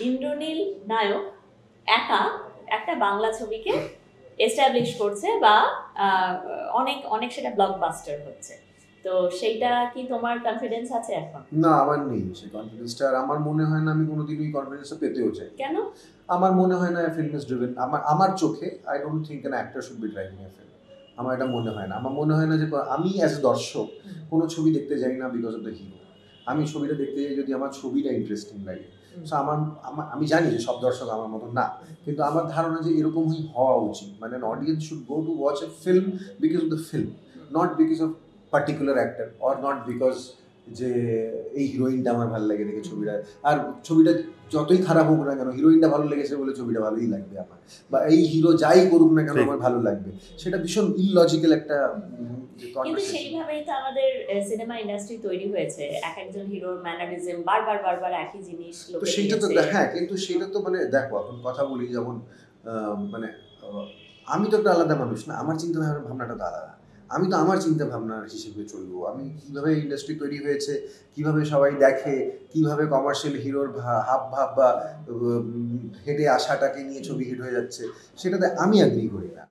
ইন্দ্রনীল নায়ক একা একটা বাংলা ছবিকে এস্টাবলিশ করছে বা অনেক অনেক সেটা ব্লকবাস্টার হচ্ছে, তো সেইটা কি তোমার কনফিডেন্স আছে এখন? না, আমার নেই সেই কনফিডেন্সটা। আর আমার মনে হয় না আমি কোনোদিন ওই কনফিডেন্সটা পেতেও চাই। কেন? আমার মনে হয় না ফিল্ম ইজ ড্রিভেন, আমার চোখে I don't think an actor should be driving A film. আমার এটা মনে হয় না। আমার মনে হয় না যে আমি অ্যাজ এ দর্শক কোনো ছবি দেখতে যাই না বিকজ অফ দ্য হিরো। আমি ছবিটা দেখতে যাই যদি আমার ছবিটা ইন্টারেস্টিং লাগে। সো আমি জানি যে সব দর্শক আমার মতো না, কিন্তু আমার ধারণা যে এরকমই হওয়া উচিত। মানে an audience should go to watch a film because of the film, not because of particular actor or not because যে এই হিরোইনটা আমার ভালো লাগে দেখে ছবিটা। আর ছবিটা যতই খারাপ হোক না কেন, হিরোইনটা ভালো লেগেছে বলে ছবিটা ভালোই লাগবে আমার, বা এই হিরো যাই করুক না কেন আমার ভালো লাগবে। সেটা ভীষণ ইললজিক্যাল একটা কিন্তু সেইভাবেই তো আমাদের সিনেমা ইন্ডাস্ট্রি তৈরি হয়েছে, এক একজন হিরোর ম্যানারিজম বারবার একই জিনিস লোকে। তো সেইটা তো হ্যাঁ, কিন্তু সেটা তো মানে দেখো এখন কথা বলি যেমন মানে আমি তো একটা আলাদা মানুষ না, আমার চিন্তা ভাবনাটা তো আলাদা। আমি তো আমার চিন্তা ভাবনার হিসেবে চলবো। আমি কীভাবে ইন্ডাস্ট্রি তৈরি হয়েছে, কিভাবে সবাই দেখে, কিভাবে কমার্শিয়াল হিরোর হাব ভাব বা হেডে আসাটাকে নিয়ে ছবি হিট হয়ে যাচ্ছে, সেটাতে আমি অ্যাগ্রি করি না।